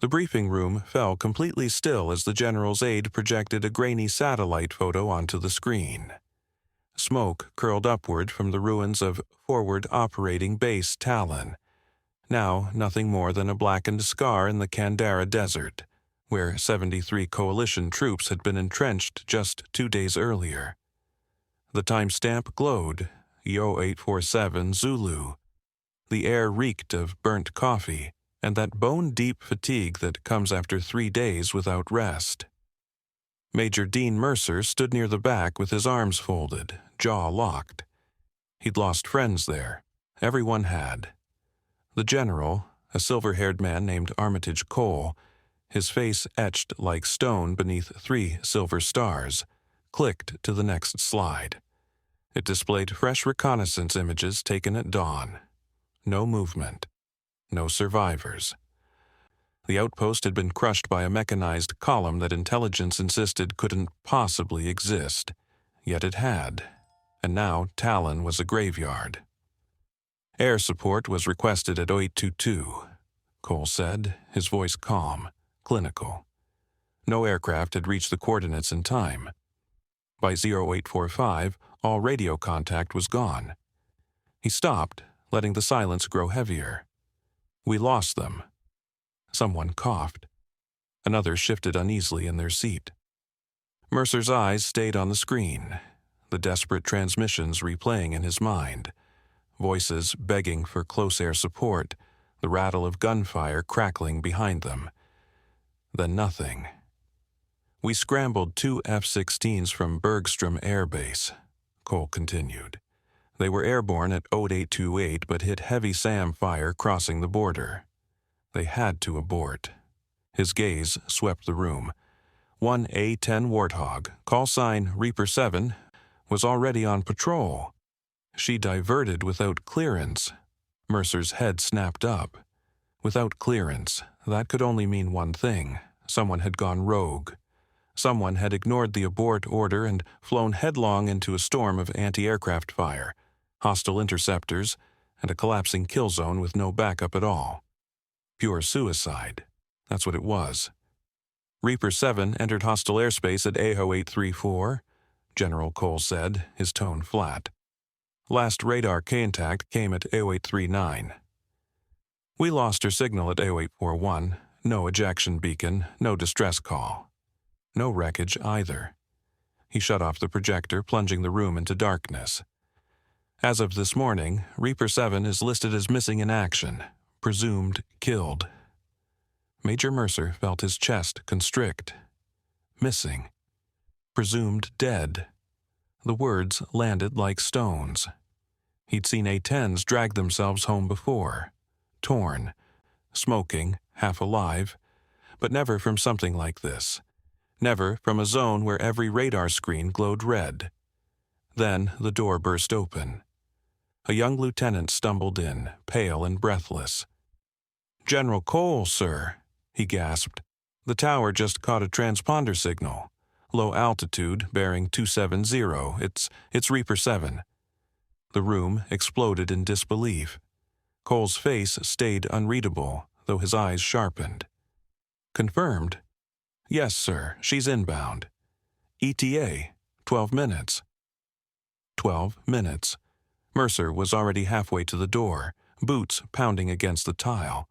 The briefing room fell completely still as the general's aide projected a grainy satellite photo onto the screen. Smoke curled upward from the ruins of Forward Operating Base Talon, now nothing more than a blackened scar in the Kandara Desert, where 73 coalition troops had been entrenched just 2 days earlier. The timestamp glowed, Yo-847 Zulu. The air reeked of burnt coffee and that bone-deep fatigue that comes after 3 days without rest. Major Dean Mercer stood near the back with his arms folded, jaw locked. He'd lost friends there. Everyone had. The general, a silver-haired man named Armitage Cole, his face etched like stone beneath 3 silver stars, clicked to the next slide. It displayed fresh reconnaissance images taken at dawn. No movement. No survivors. The outpost had been crushed by a mechanized column that intelligence insisted couldn't possibly exist. Yet it had. And now Talon was a graveyard. Air support was requested at 0822, Cole said, his voice calm, clinical. No aircraft had reached the coordinates in time. By 0845, all radio contact was gone. He stopped, letting the silence grow heavier. We lost them. Someone coughed. Another shifted uneasily in their seat. Mercer's eyes stayed on the screen, the desperate transmissions replaying in his mind, voices begging for close air support, the rattle of gunfire crackling behind them. Then nothing. We scrambled 2 F-16s from Bergstrom Air Base, Cole continued. They were airborne at 0828 but hit heavy SAM fire crossing the border. They had to abort. His gaze swept the room. One A-10 Warthog, call sign Reaper 7, was already on patrol. She diverted without clearance. Mercer's head snapped up. Without clearance, that could only mean one thing. Someone had gone rogue. Someone had ignored the abort order and flown headlong into a storm of anti-aircraft fire, hostile interceptors, and a collapsing kill zone with no backup at all. Pure suicide. That's what it was. Reaper 7 entered hostile airspace at AHO 834, General Cole said, his tone flat. Last radar contact came at AO 839. We lost her signal at AO 841, no ejection beacon, no distress call. No wreckage either. He shut off the projector, plunging the room into darkness. As of this morning, Reaper 7 is listed as missing in action, presumed killed. Major Mercer felt his chest constrict. Missing. Presumed dead. The words landed like stones. He'd seen A-10s drag themselves home before, torn, smoking, half alive, but never from something like this. Never from a zone where every radar screen glowed red. Then the door burst open. A young lieutenant stumbled in, pale and breathless. "General Cole, sir," he gasped. "The tower just caught a transponder signal. Low altitude, bearing 270. It's Reaper 7. The room exploded in disbelief. Cole's face stayed unreadable, though his eyes sharpened. "Confirmed." "Yes, sir, she's inbound. ETA, 12 minutes. 12 minutes. Mercer was already halfway to the door, boots pounding against the tile.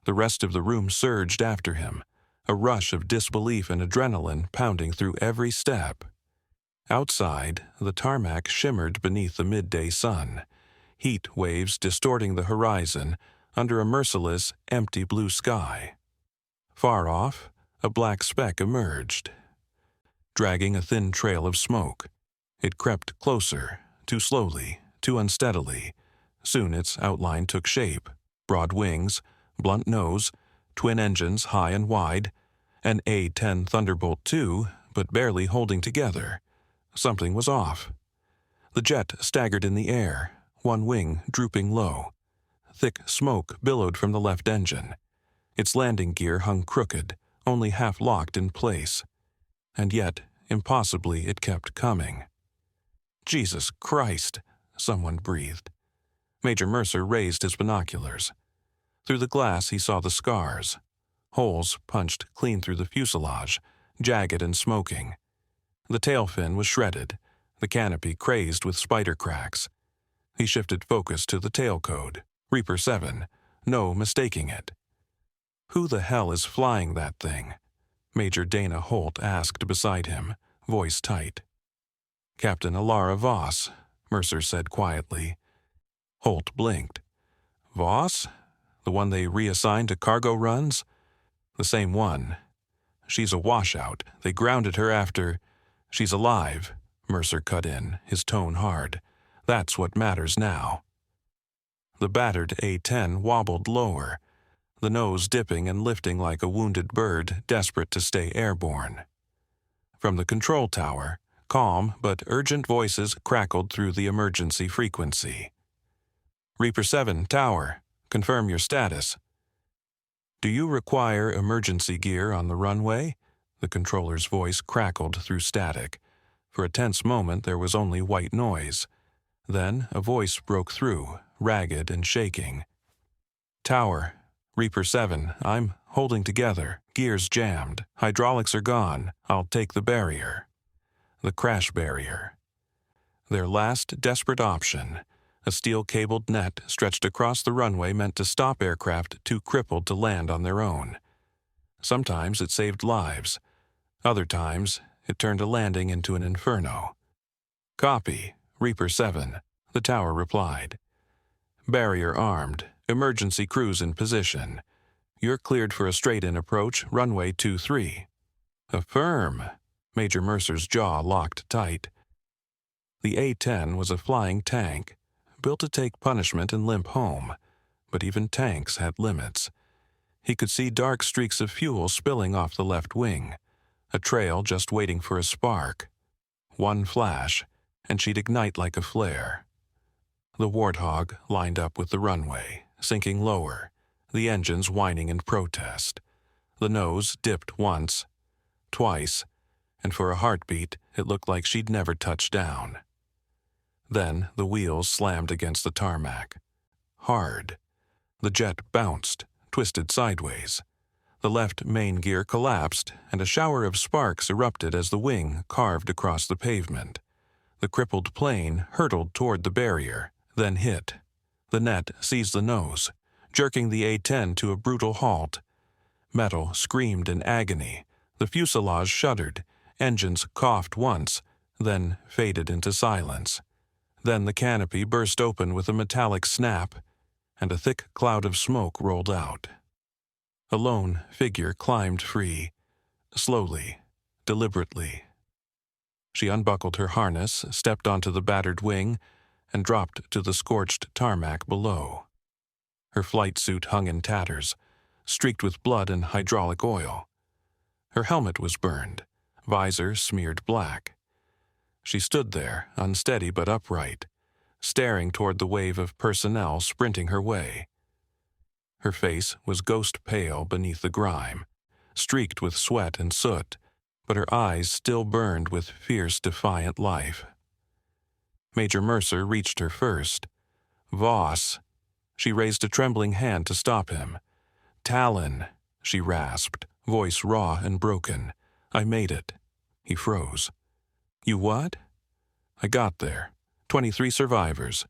The rest of the room surged after him, a rush of disbelief and adrenaline pounding through every step. Outside, the tarmac shimmered beneath the midday sun, heat waves distorting the horizon under a merciless, empty blue sky. Far off, a black speck emerged, dragging a thin trail of smoke. It crept closer, too slowly, too unsteadily. Soon its outline took shape. Broad wings, blunt nose, twin engines high and wide, an A-10 Thunderbolt II, but barely holding together. Something was off. The jet staggered in the air, one wing drooping low. Thick smoke billowed from the left engine. Its landing gear hung crooked, only half locked in place. And yet, impossibly, it kept coming. "Jesus Christ," someone breathed. Major Mercer raised his binoculars. Through the glass he saw the scars. Holes punched clean through the fuselage, jagged and smoking. The tail fin was shredded, the canopy crazed with spider cracks. He shifted focus to the tail code, Reaper 7, no mistaking it. "Who the hell is flying that thing?" Major Dana Holt asked beside him, voice tight. "Captain Alara Voss," Mercer said quietly. Holt blinked. "Voss? The one they reassigned to cargo runs?" "The same one. She's a washout. They grounded her after—" "She's alive," Mercer cut in, his tone hard. "That's what matters now." The battered A-10 wobbled lower, the nose dipping and lifting like a wounded bird desperate to stay airborne. From the control tower, calm but urgent voices crackled through the emergency frequency. "Reaper 7, tower. Confirm your status." "Do you require emergency gear on the runway?" The controller's voice crackled through static. For a tense moment there was only white noise. Then a voice broke through, ragged and shaking. "Tower. Reaper 7, I'm holding together. Gears jammed. Hydraulics are gone. I'll take the barrier." The crash barrier. Their last desperate option. A steel-cabled net stretched across the runway meant to stop aircraft too crippled to land on their own. Sometimes it saved lives. Other times, it turned a landing into an inferno. "Copy. Reaper 7, the tower replied. "Barrier armed. Emergency crews in position. You're cleared for a straight-in approach, runway 23. "Affirm." Major Mercer's jaw locked tight. The A-10 was a flying tank, built to take punishment and limp home. But even tanks had limits. He could see dark streaks of fuel spilling off the left wing, a trail just waiting for a spark. One flash, and she'd ignite like a flare. The Warthog lined up with the runway, sinking lower, the engines whining in protest. The nose dipped once, twice, and for a heartbeat it looked like she'd never touch down. Then the wheels slammed against the tarmac. Hard. The jet bounced, twisted sideways. The left main gear collapsed, and a shower of sparks erupted as the wing carved across the pavement. The crippled plane hurtled toward the barrier, then hit. The net seized the nose, jerking the A-10 to a brutal halt. Metal screamed in agony. The fuselage shuddered. Engines coughed once, then faded into silence. Then the canopy burst open with a metallic snap, and a thick cloud of smoke rolled out. A lone figure climbed free, slowly, deliberately. She unbuckled her harness, stepped onto the battered wing, and dropped to the scorched tarmac below. Her flight suit hung in tatters, streaked with blood and hydraulic oil. Her helmet was burned, visor smeared black. She stood there, unsteady but upright, staring toward the wave of personnel sprinting her way. Her face was ghost-pale beneath the grime, streaked with sweat and soot, but her eyes still burned with fierce, defiant life. Major Mercer reached her first. "Voss." She raised a trembling hand to stop him. "Talon," she rasped, voice raw and broken. "I made it." He froze. "You what?" "I got there. 23 survivors.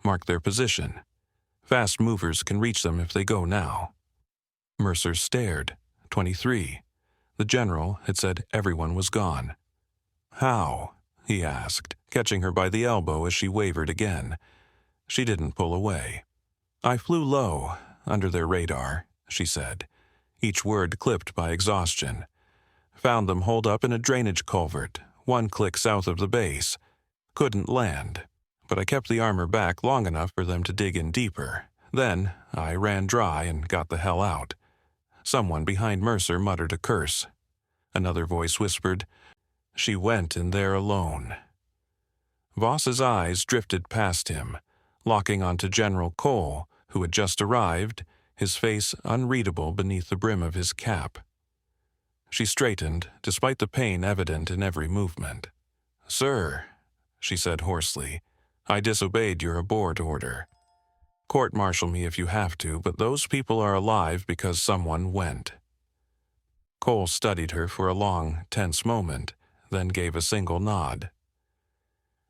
Mark their position. Fast movers can reach them if they go now." Mercer stared. 23. The general had said everyone was gone. "How?" he asked, catching her by the elbow as she wavered again. She didn't pull away. "I flew low, under their radar," she said, each word clipped by exhaustion. "Found them holed up in a drainage culvert, 1 click south of the base. Couldn't land, but I kept the armor back long enough for them to dig in deeper. Then I ran dry and got the hell out." Someone behind Mercer muttered a curse. Another voice whispered, "She went in there alone." Voss's eyes drifted past him, locking onto General Cole, who had just arrived, his face unreadable beneath the brim of his cap. She straightened, despite the pain evident in every movement. "Sir," she said hoarsely, "I disobeyed your abort order. Court-martial me if you have to, but those people are alive because someone went." Cole studied her for a long, tense moment, then gave a single nod.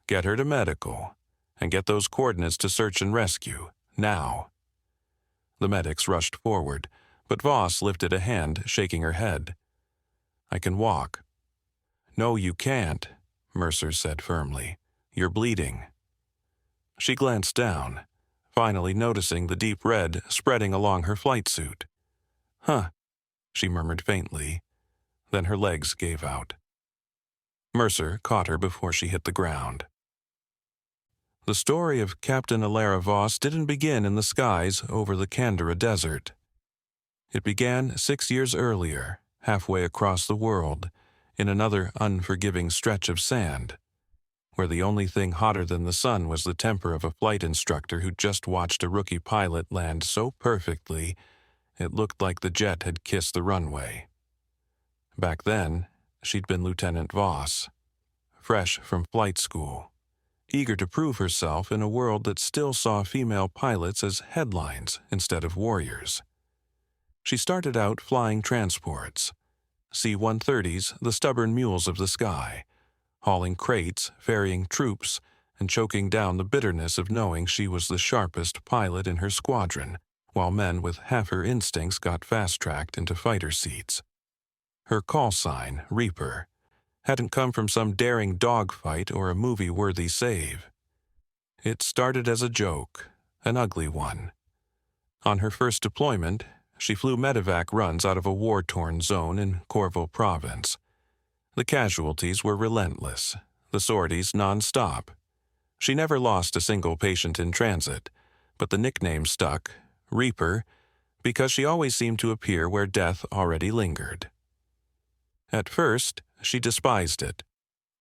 "Get her to medical, and get those coordinates to search and rescue, now." The medics rushed forward, but Voss lifted a hand, shaking her head. "I can walk." "No, you can't," Mercer said firmly. "You're bleeding." She glanced down, finally noticing the deep red spreading along her flight suit. "Huh," she murmured faintly. Then her legs gave out. Mercer caught her before she hit the ground. The story of Captain Alara Voss didn't begin in the skies over the Kandera Desert. It began 6 years earlier, halfway across the world, in another unforgiving stretch of sand, where the only thing hotter than the sun was the temper of a flight instructor who just watched a rookie pilot land so perfectly it looked like the jet had kissed the runway. Back then, she'd been Lieutenant Voss, fresh from flight school, eager to prove herself in a world that still saw female pilots as headlines instead of warriors. She started out flying transports, C-130s, the stubborn mules of the sky, hauling crates, ferrying troops, and choking down the bitterness of knowing she was the sharpest pilot in her squadron, while men with half her instincts got fast-tracked into fighter seats. Her call sign, Reaper, hadn't come from some daring dogfight or a movie-worthy save. It started as a joke, an ugly one. On her first deployment, she flew medevac runs out of a war-torn zone in Corvo Province. The casualties were relentless, the sorties non-stop. She never lost a single patient in transit, but the nickname stuck, Reaper, because she always seemed to appear where death already lingered. At first, she despised it.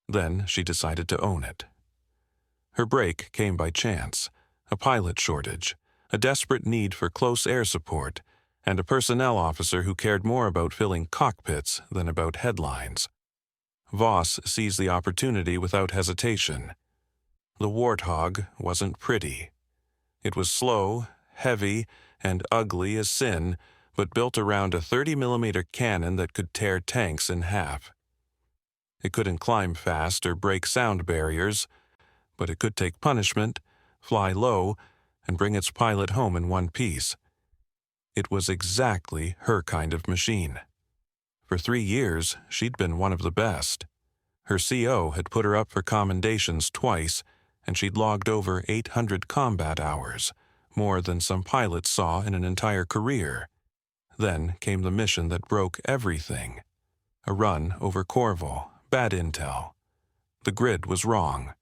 Then she decided to own it. Her break came by chance, a pilot shortage, a desperate need for close air support, and a personnel officer who cared more about filling cockpits than about headlines. Voss seized the opportunity without hesitation. The Warthog wasn't pretty. It was slow, heavy, and ugly as sin, but built around a 30mm cannon that could tear tanks in half. It couldn't climb fast or break sound barriers, but it could take punishment, fly low, and bring its pilot home in one piece. It was exactly her kind of machine. For 3 years, she'd been one of the best. Her CO had put her up for commendations twice, and she'd logged over 800 combat hours, more than some pilots saw in an entire career. Then came the mission that broke everything. A run over Corvo, bad intel. The grid was wrong.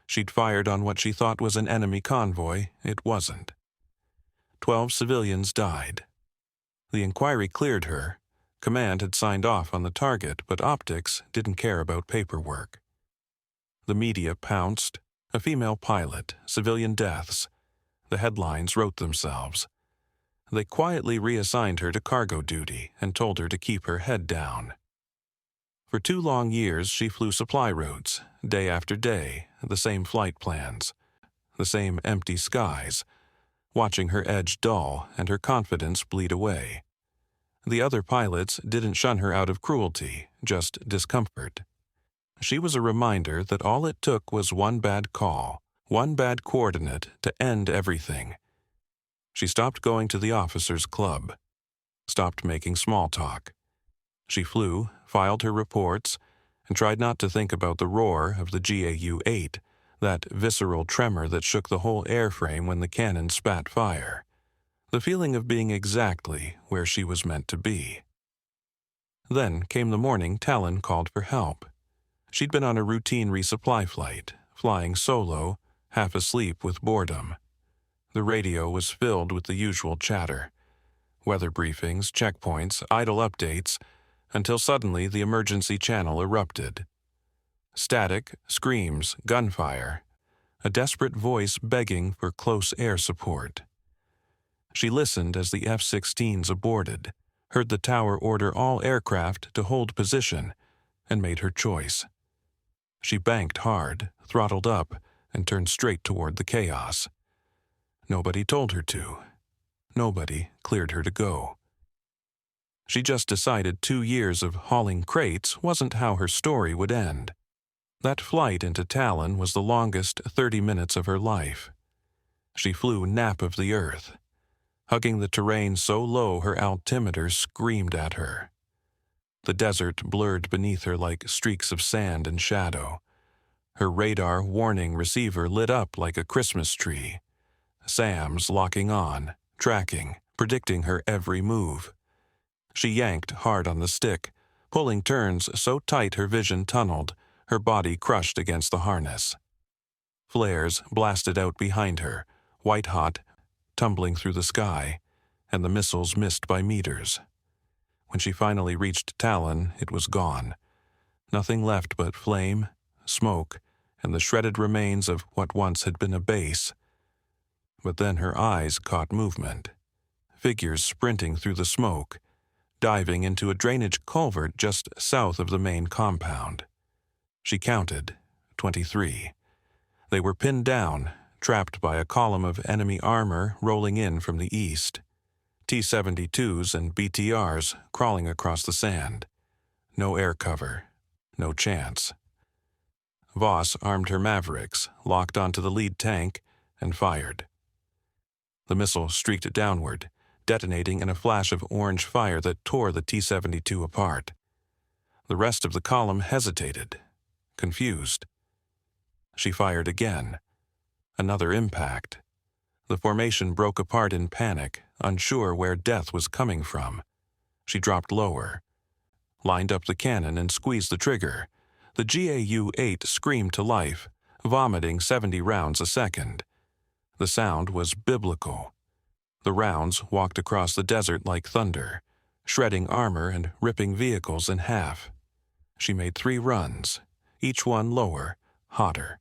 She'd fired on what she thought was an enemy convoy. It wasn't. 12 civilians died. The inquiry cleared her. Command had signed off on the target, but optics didn't care about paperwork. The media pounced. A female pilot, civilian deaths. The headlines wrote themselves. They quietly reassigned her to cargo duty and told her to keep her head down. For 2 long years, she flew supply routes, day after day, the same flight plans, the same empty skies, watching her edge dull and her confidence bleed away. The other pilots didn't shun her out of cruelty, just discomfort. She was a reminder that all it took was one bad call, one bad coordinate to end everything. She stopped going to the officers' club, stopped making small talk. She flew, filed her reports, and tried not to think about the roar of the GAU-8, that visceral tremor that shook the whole airframe when the cannon spat fire, the feeling of being exactly where she was meant to be. Then came the morning Talon called for help. She'd been on a routine resupply flight, flying solo, half asleep with boredom. The radio was filled with the usual chatter. Weather briefings, checkpoints, idle updates, until suddenly the emergency channel erupted. Static, screams, gunfire, a desperate voice begging for close air support. She listened as the F-16s aborted, heard the tower order all aircraft to hold position, and made her choice. She banked hard, throttled up, and turned straight toward the chaos. Nobody told her to. Nobody cleared her to go. She just decided 2 years of hauling crates wasn't how her story would end. That flight into Talon was the longest 30 minutes of her life. She flew nap of the earth, hugging the terrain so low her altimeter screamed at her. The desert blurred beneath her like streaks of sand and shadow. Her radar warning receiver lit up like a Christmas tree. SAMs locking on, tracking, predicting her every move. She yanked hard on the stick, pulling turns so tight her vision tunneled, her body crushed against the harness. Flares blasted out behind her, white-hot, tumbling through the sky, and the missiles missed by meters. When she finally reached Talon, it was gone. Nothing left but flame, smoke, and the shredded remains of what once had been a base. But then her eyes caught movement. Figures sprinting through the smoke, diving into a drainage culvert just south of the main compound. She counted 23. They were pinned down, trapped by a column of enemy armor rolling in from the east. T-72s and BTRs crawling across the sand. No air cover. No chance. Voss armed her Mavericks, locked onto the lead tank, and fired. The missile streaked downward, detonating in a flash of orange fire that tore the T-72 apart. The rest of the column hesitated, confused. She fired again. Another impact. The formation broke apart in panic, unsure where death was coming from. She dropped lower, lined up the cannon and squeezed the trigger. The GAU-8 screamed to life, vomiting 70 rounds a second. The sound was biblical. The rounds walked across the desert like thunder, shredding armor and ripping vehicles in half. She made 3 runs, each one lower, hotter.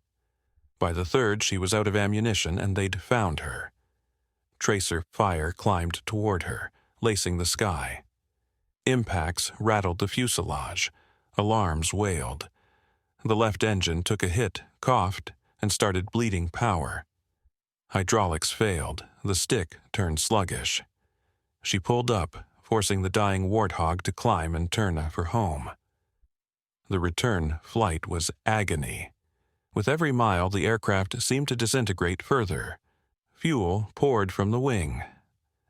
By the third, she was out of ammunition and they'd found her. Tracer fire climbed toward her, lacing the sky. Impacts rattled the fuselage. Alarms wailed. The left engine took a hit, coughed, and started bleeding power. Hydraulics failed. The stick turned sluggish. She pulled up, forcing the dying warthog to climb and turn for home. The return flight was agony. With every mile, the aircraft seemed to disintegrate further. Fuel poured from the wing.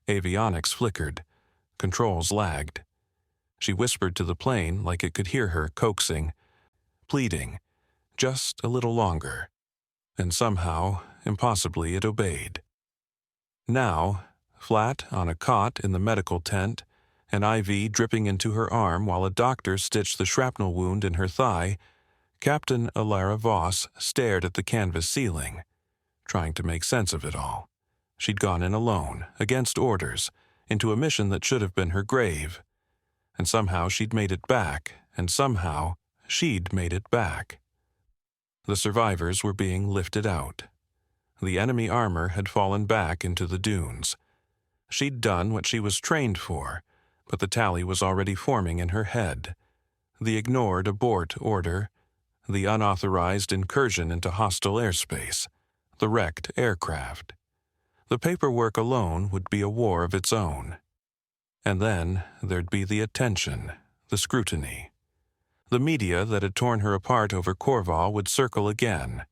Avionics flickered. Controls lagged. She whispered to the plane like it could hear her, coaxing, pleading, just a little longer. And somehow, impossibly, it obeyed. Now, flat on a cot in the medical tent, an IV dripping into her arm while a doctor stitched the shrapnel wound in her thigh, Captain Alara Voss stared at the canvas ceiling, trying to make sense of it all. She'd gone in alone, against orders, into a mission that should have been her grave. And somehow she'd made it back, and somehow she'd made it back. The survivors were being lifted out. The enemy armor had fallen back into the dunes. She'd done what she was trained for, but the tally was already forming in her head. The ignored abort order, the unauthorized incursion into hostile airspace, the wrecked aircraft. The paperwork alone would be a war of its own. And then there'd be the attention, the scrutiny. The media that had torn her apart over Corval would circle again,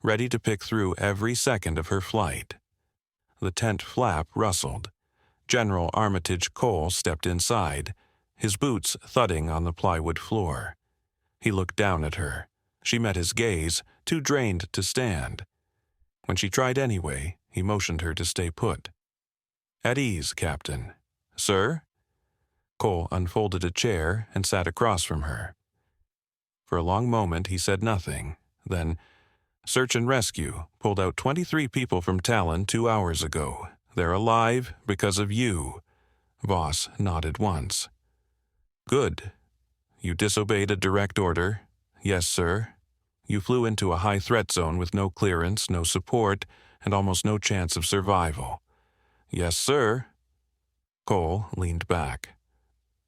ready to pick through every second of her flight. The tent flap rustled. General Armitage Cole stepped inside, his boots thudding on the plywood floor. He looked down at her. She met his gaze, too drained to stand. When she tried anyway, he motioned her to stay put. "At ease, Captain." "Sir?" Cole unfolded a chair and sat across from her. For a long moment he said nothing. Then, "Search and rescue pulled out 23 people from Talon 2 hours ago. They're alive because of you." Voss nodded once. "Good. You disobeyed a direct order?" "Yes, sir." "You flew into a high-threat zone with no clearance, no support, and almost no chance of survival." "Yes, sir." Cole leaned back.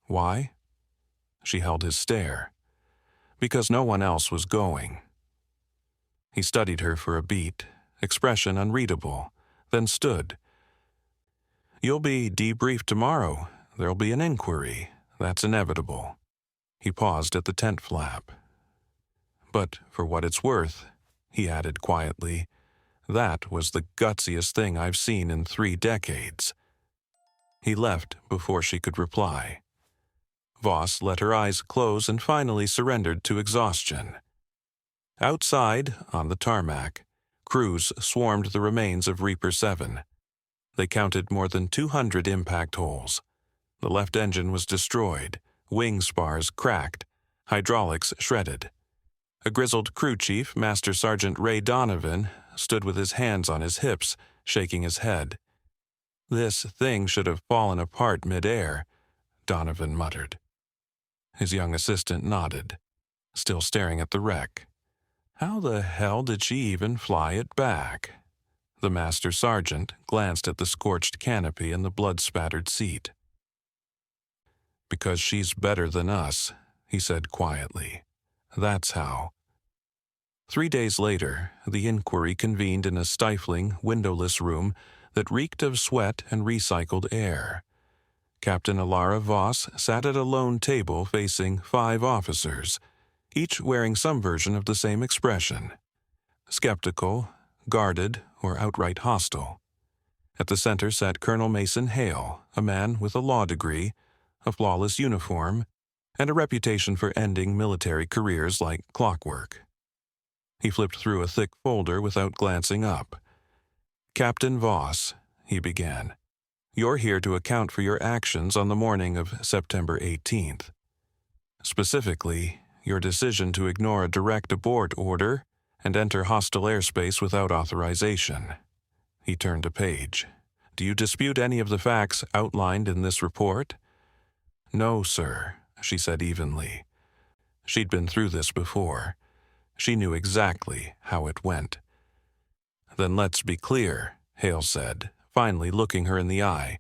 "Why?" She held his stare. "Because no one else was going." He studied her for a beat, expression unreadable, then stood. "You'll be debriefed tomorrow. there'll be an inquiry. That's inevitable." He paused at the tent flap. "But for what it's worth," he added quietly, "that was the gutsiest thing I've seen in 3 decades." He left before she could reply. Voss let her eyes close and finally surrendered to exhaustion. Outside, on the tarmac, crews swarmed the remains of Reaper 7. They counted more than 200 impact holes. The left engine was destroyed, wing spars cracked, hydraulics shredded. A grizzled crew chief, Master Sergeant Ray Donovan, stood with his hands on his hips, shaking his head. "This thing should have fallen apart mid-air," Donovan muttered. His young assistant nodded, still staring at the wreck. "How the hell did she even fly it back?" The Master Sergeant glanced at the scorched canopy and the blood-spattered seat. "Because she's better than us," he said quietly. "That's how." 3 days later, the inquiry convened in a stifling, windowless room that reeked of sweat and recycled air. Captain Alara Voss sat at a lone table facing 5 officers, each wearing some version of the same expression: skeptical, guarded, or outright hostile. At the center sat Colonel Mason Hale, a man with a law degree, a flawless uniform, and a reputation for ending military careers like clockwork. He flipped through a thick folder without glancing up. "Captain Voss," he began, "you're here to account for your actions on the morning of September 18th. Specifically, your decision to ignore a direct abort order and enter hostile airspace without authorization." He turned a page. "Do you dispute any of the facts outlined in this report?" "No, sir," she said evenly. She'd been through this before. She knew exactly how it went. "Then let's be clear," Hale said, finally looking her in the eye.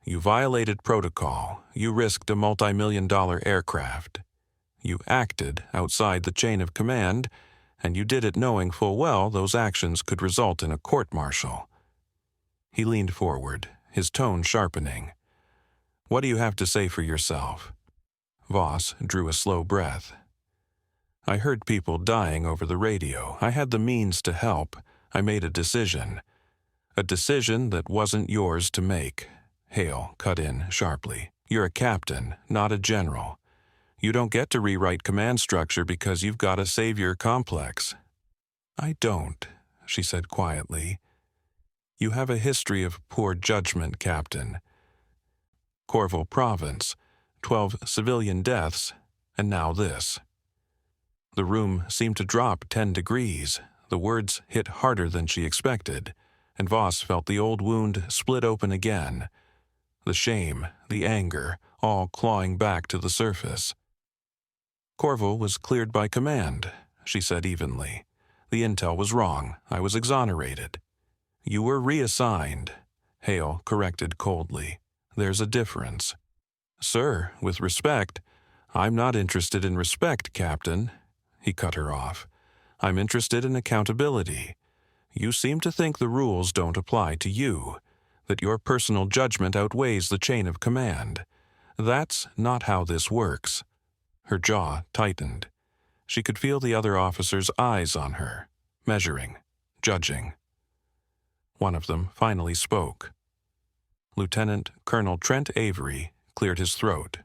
"You violated protocol. You risked a multi-million-dollar aircraft. You acted outside the chain of command, and you did it knowing full well those actions could result in a court-martial." He leaned forward, his tone sharpening. "What do you have to say for yourself?" Voss drew a slow breath. "I heard people dying over the radio. I had the means to help. I made a decision. A decision that wasn't yours to make," Hale cut in sharply. "You're a captain, not a general. You don't get to rewrite command structure because you've got a savior complex." "I don't," she said quietly. "You have a history of poor judgment, Captain. Corval Province, 12 civilian deaths, and now this." The room seemed to drop 10 degrees. The words hit harder than she expected, and Voss felt the old wound split open again. The shame, the anger, all clawing back to the surface. "Corval was cleared by command," she said evenly. "The intel was wrong. I was exonerated." "You were reassigned," Hale corrected coldly. "There's a difference." "Sir, with respect, I'm not interested in respect, Captain." He cut her off. "I'm interested in accountability. You seem to think the rules don't apply to you, that your personal judgment outweighs the chain of command. That's not how this works." Her jaw tightened. She could feel the other officer's eyes on her, measuring, judging. One of them finally spoke. Lieutenant Colonel Trent Avery cleared his throat.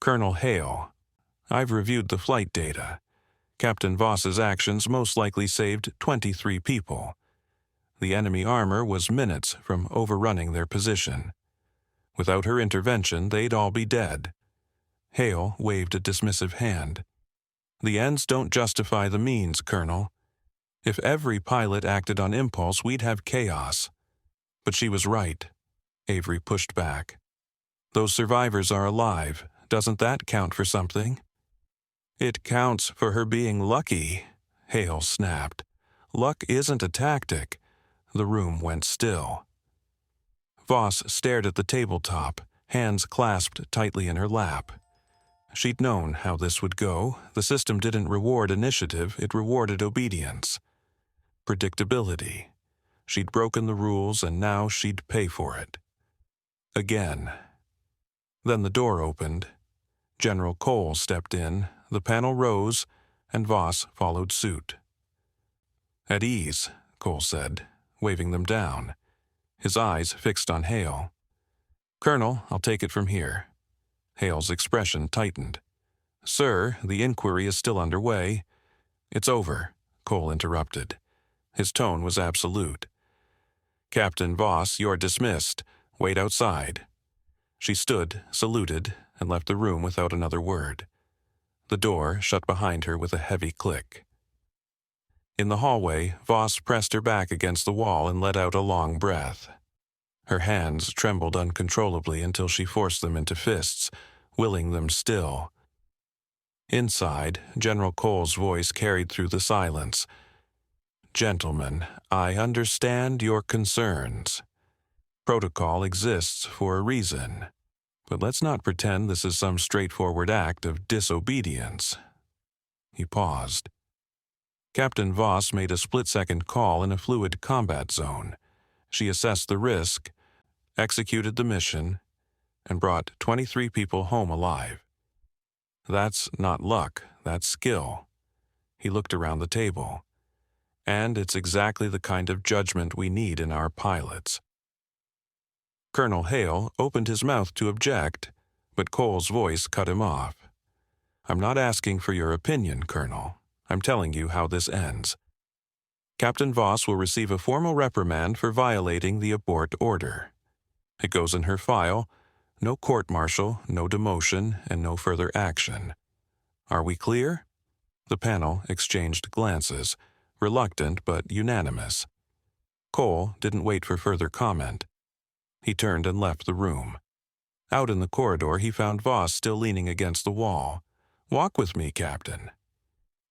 "Colonel Hale, I've reviewed the flight data. Captain Voss's actions most likely saved 23 people. The enemy armor was minutes from overrunning their position. Without her intervention, they'd all be dead." Hale waved a dismissive hand. "The ends don't justify the means, Colonel. If every pilot acted on impulse, we'd have chaos." "But she was right," Avery pushed back. "Those survivors are alive. Doesn't that count for something?" "It counts for her being lucky," Hale snapped. "Luck isn't a tactic." The room went still. Voss stared at the tabletop, hands clasped tightly in her lap. She'd known how this would go. The system didn't reward initiative, it rewarded obedience. Predictability. She'd broken the rules, and now she'd pay for it. Again. Then the door opened. General Cole stepped in, the panel rose, and Voss followed suit. "At ease," Cole said, waving them down, his eyes fixed on Hale. "Colonel, I'll take it from here." Hale's expression tightened. "Sir, the inquiry is still underway." "It's over," Cole interrupted. His tone was absolute. "Captain Voss, you're dismissed. Wait outside." She stood, saluted, and left the room without another word. The door shut behind her with a heavy click. In the hallway, Voss pressed her back against the wall and let out a long breath. Her hands trembled uncontrollably until she forced them into fists, willing them still. Inside, General Cole's voice carried through the silence. "Gentlemen, I understand your concerns. Protocol exists for a reason. But let's not pretend this is some straightforward act of disobedience." He paused. Captain Voss made a split-second call in a fluid combat zone. She assessed the risk, executed the mission, and brought 23 people home alive. That's not luck, that's skill. He looked around the table. And it's exactly the kind of judgment we need in our pilots. Colonel Hale opened his mouth to object, but Cole's voice cut him off. "I'm not asking for your opinion, Colonel. I'm telling you how this ends. Captain Voss will receive a formal reprimand for violating the abort order. It goes in her file, no court-martial, no demotion, and no further action. Are we clear?" The panel exchanged glances, reluctant but unanimous. Cole didn't wait for further comment. He turned and left the room. Out in the corridor, he found Voss still leaning against the wall. "Walk with me, Captain."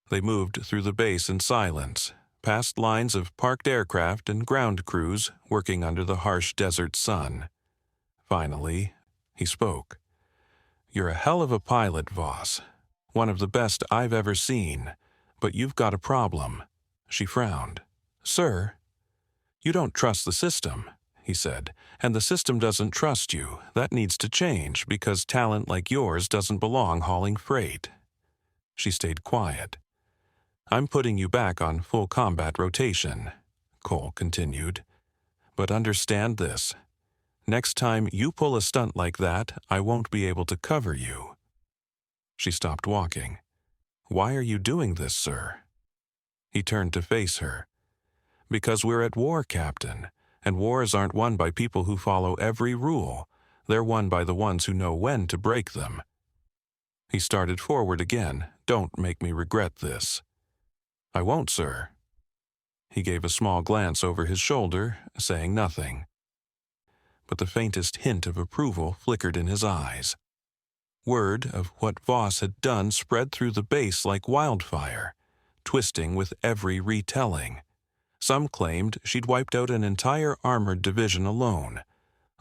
They moved through the base in silence, past lines of parked aircraft and ground crews working under the harsh desert sun. Finally, he spoke. "You're a hell of a pilot, Voss. One of the best I've ever seen. But you've got a problem." She frowned. "Sir?" "You don't trust the system," he said, "and the system doesn't trust you. That needs to change because talent like yours doesn't belong hauling freight." She stayed quiet. "I'm putting you back on full combat rotation," Cole continued. "But understand this. Next time you pull a stunt like that, I won't be able to cover you." She stopped walking. "Why are you doing this, sir?" He turned to face her. "Because we're at war, Captain. And wars aren't won by people who follow every rule. They're won by the ones who know when to break them." He started forward again. "Don't make me regret this." "I won't, sir." He gave a small glance over his shoulder, saying nothing. But the faintest hint of approval flickered in his eyes. Word of what Voss had done spread through the base like wildfire, twisting with every retelling. Some claimed she'd wiped out an entire armored division alone.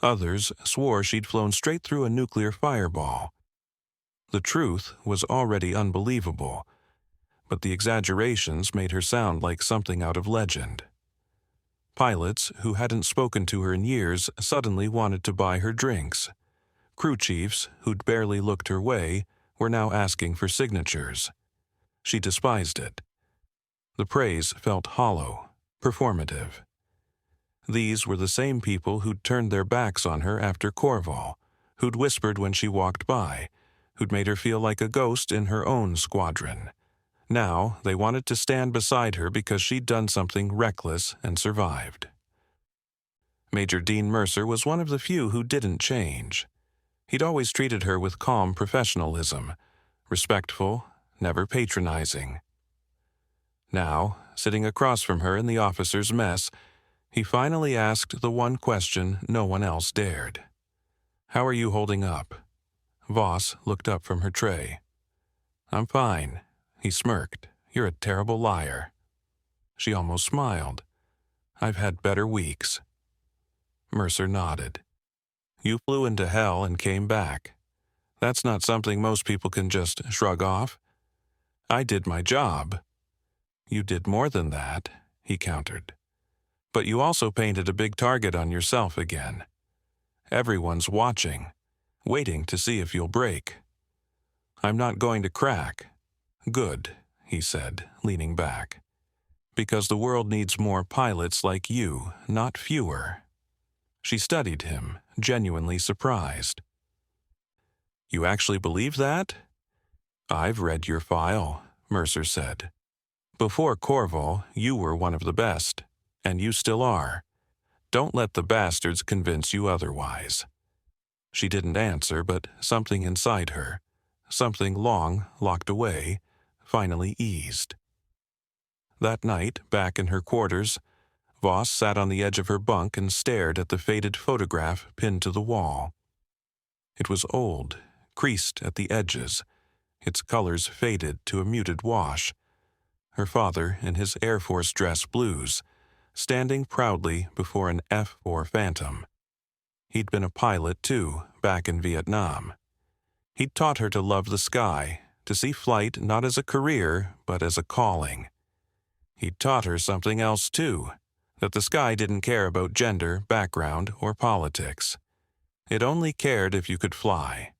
Others swore she'd flown straight through a nuclear fireball. The truth was already unbelievable, but the exaggerations made her sound like something out of legend. Pilots who hadn't spoken to her in years suddenly wanted to buy her drinks. Crew chiefs who'd barely looked her way were now asking for signatures. She despised it. The praise felt hollow, performative. These were the same people who'd turned their backs on her after Corval, who'd whispered when she walked by, who'd made her feel like a ghost in her own squadron. Now they wanted to stand beside her because she'd done something reckless and survived. Major Dean Mercer was one of the few who didn't change. He'd always treated her with calm professionalism, respectful, never patronizing. Now, sitting across from her in the officers' mess, he finally asked the one question no one else dared. "How are you holding up?" Voss looked up from her tray. "I'm fine." He smirked. "You're a terrible liar." She almost smiled. "I've had better weeks." Mercer nodded. "You flew into hell and came back. That's not something most people can just shrug off. I did my job." "You did more than that," he countered. "But you also painted a big target on yourself again. Everyone's watching. waiting to see if you'll break. I'm not going to crack. Good, he said, leaning back. Because the world needs more pilots like you, not fewer. She studied him, genuinely surprised. You actually believe that? I've read your file, Mercer said. Before Corval, you were one of the best, and you still are. Don't let the bastards convince you otherwise. She didn't answer, but something inside her, something long locked away, finally eased. That night, back in her quarters, Voss sat on the edge of her bunk and stared at the faded photograph pinned to the wall. It was old, creased at the edges, its colors faded to a muted wash. Her father in his Air Force dress blues, standing proudly before an F-4 Phantom. He'd been a pilot, too, back in Vietnam. He'd taught her to love the sky, to see flight not as a career, but as a calling. He'd taught her something else, too, that the sky didn't care about gender, background, or politics. It only cared if you could fly.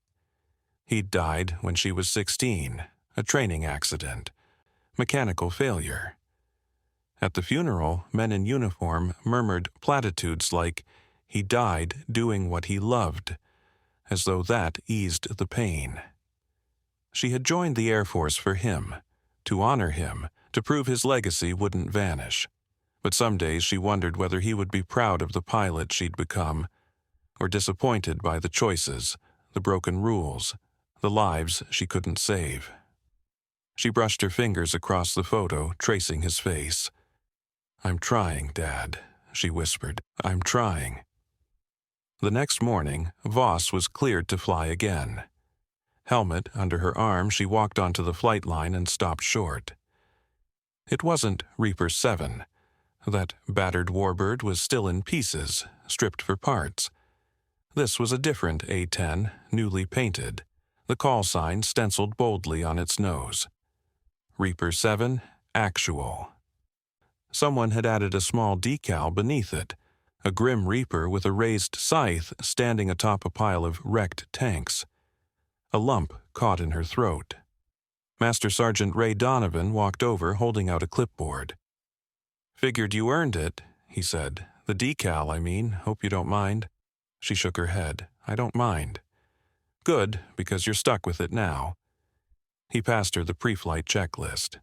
He'd died when she was 16, a training accident, mechanical failure. At the funeral, men in uniform murmured platitudes like, "He died doing what he loved," as though that eased the pain. She had joined the Air Force for him, to honor him, to prove his legacy wouldn't vanish. But some days she wondered whether he would be proud of the pilot she'd become, or disappointed by the choices, the broken rules, the lives she couldn't save. She brushed her fingers across the photo, tracing his face. "I'm trying, Dad," she whispered. "I'm trying." The next morning, Voss was cleared to fly again. Helmet under her arm, she walked onto the flight line and stopped short. It wasn't Reaper 7. That battered warbird was still in pieces, stripped for parts. This was a different A-10, newly painted, the call sign stenciled boldly on its nose. Reaper 7, Actual. Someone had added a small decal beneath it, a grim Reaper with a raised scythe standing atop a pile of wrecked tanks. A lump caught in her throat. Master Sergeant Ray Donovan walked over holding out a clipboard. "Figured you earned it," he said. "The decal, I mean. Hope you don't mind." She shook her head. "I don't mind." "Good, because you're stuck with it now." He passed her the pre-flight checklist.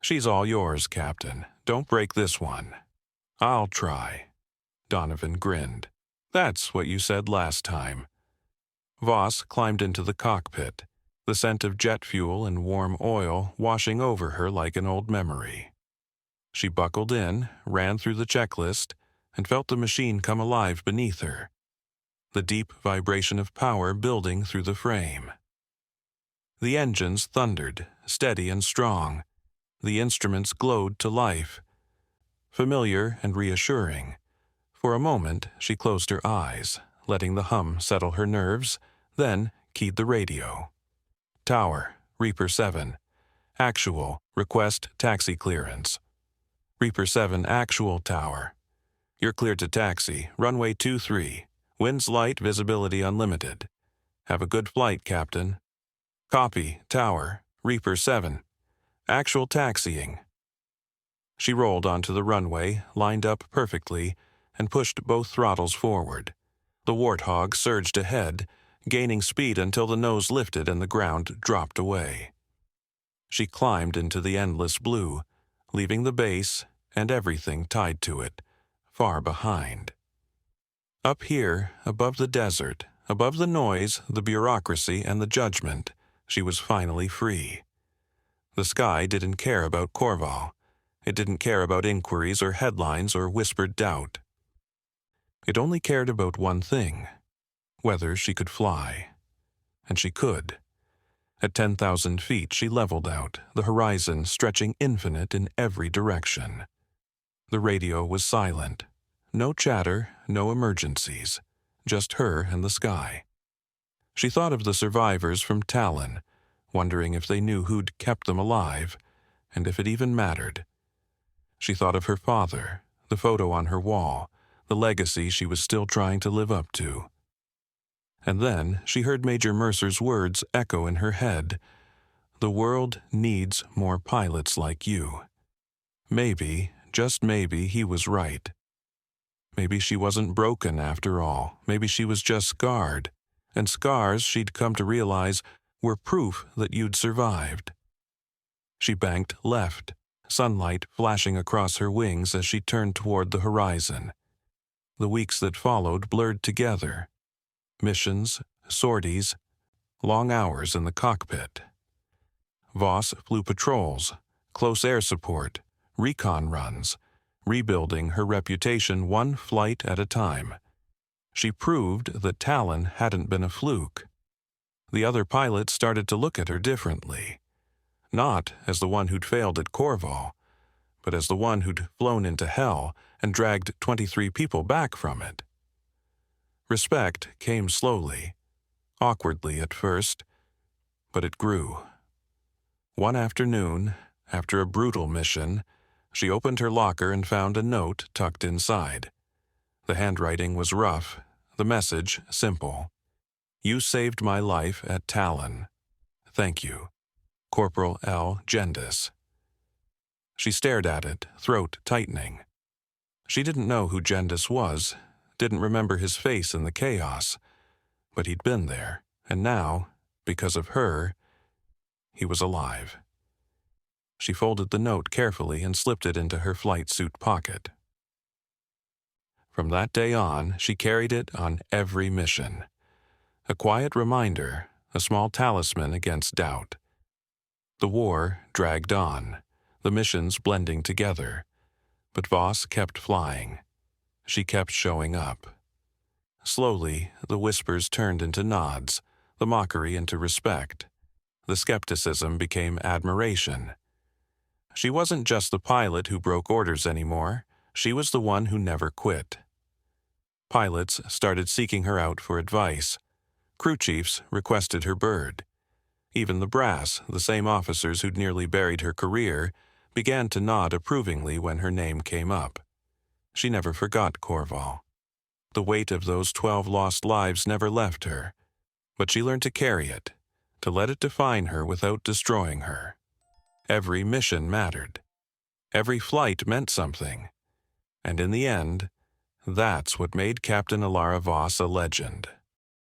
"She's all yours, Captain. Don't break this one." "I'll try." Donovan grinned. "That's what you said last time." Voss climbed into the cockpit, the scent of jet fuel and warm oil washing over her like an old memory. She buckled in, ran through the checklist, and felt the machine come alive beneath her, the deep vibration of power building through the frame. The engines thundered, steady and strong. The instruments glowed to life. Familiar and reassuring. For a moment, she closed her eyes, letting the hum settle her nerves, then keyed the radio. "Tower, Reaper 7. Actual, request taxi clearance." "Reaper 7, Actual Tower. You're cleared to taxi, runway 23. Winds light, visibility unlimited. Have a good flight, Captain." "Copy, Tower, Reaper 7. Actual taxiing." She rolled onto the runway, lined up perfectly, and pushed both throttles forward. The Warthog surged ahead, gaining speed until the nose lifted and the ground dropped away. She climbed into the endless blue, leaving the base and everything tied to it, far behind. Up here, above the desert, above the noise, the bureaucracy, and the judgment, she was finally free. The sky didn't care about Corval. It didn't care about inquiries or headlines or whispered doubt. It only cared about one thing, whether she could fly. And she could. At 10,000 feet, she leveled out, the horizon stretching infinite in every direction. The radio was silent. No chatter, no emergencies. Just her and the sky. She thought of the survivors from Talon, wondering if they knew who'd kept them alive, and if it even mattered. She thought of her father, the photo on her wall, the legacy she was still trying to live up to. And then she heard Major Mercer's words echo in her head. The world needs more pilots like you. Maybe, just maybe, he was right. Maybe she wasn't broken after all. Maybe she was just scarred. And scars, she'd come to realize, were proof that you'd survived. She banked left, sunlight flashing across her wings as she turned toward the horizon. The weeks that followed blurred together. Missions, sorties, long hours in the cockpit. Voss flew patrols, close air support, recon runs, rebuilding her reputation one flight at a time. She proved that Talon hadn't been a fluke. The other pilots started to look at her differently. Not as the one who'd failed at Corval, but as the one who'd flown into hell and dragged 23 people back from it. Respect came slowly, awkwardly at first, but it grew. One afternoon, after a brutal mission, she opened her locker and found a note tucked inside. The handwriting was rough, the message simple. You saved my life at Talon. Thank you. Corporal L. Gendis. She stared at it, throat tightening. She didn't know who Gendis was, didn't remember his face in the chaos, but he'd been there, and now, because of her, he was alive. She folded the note carefully and slipped it into her flight suit pocket. From that day on, she carried it on every mission. A quiet reminder, a small talisman against doubt. The war dragged on, the missions blending together, but Voss kept flying. She kept showing up. Slowly, the whispers turned into nods, the mockery into respect. The skepticism became admiration. She wasn't just the pilot who broke orders anymore. She was the one who never quit. Pilots started seeking her out for advice. Crew chiefs requested her bird. Even the brass, the same officers who'd nearly buried her career, began to nod approvingly when her name came up. She never forgot Corval. The weight of those 12 lost lives never left her, but she learned to carry it, to let it define her without destroying her. Every mission mattered. Every flight meant something. And in the end, that's what made Captain Alara Voss a legend.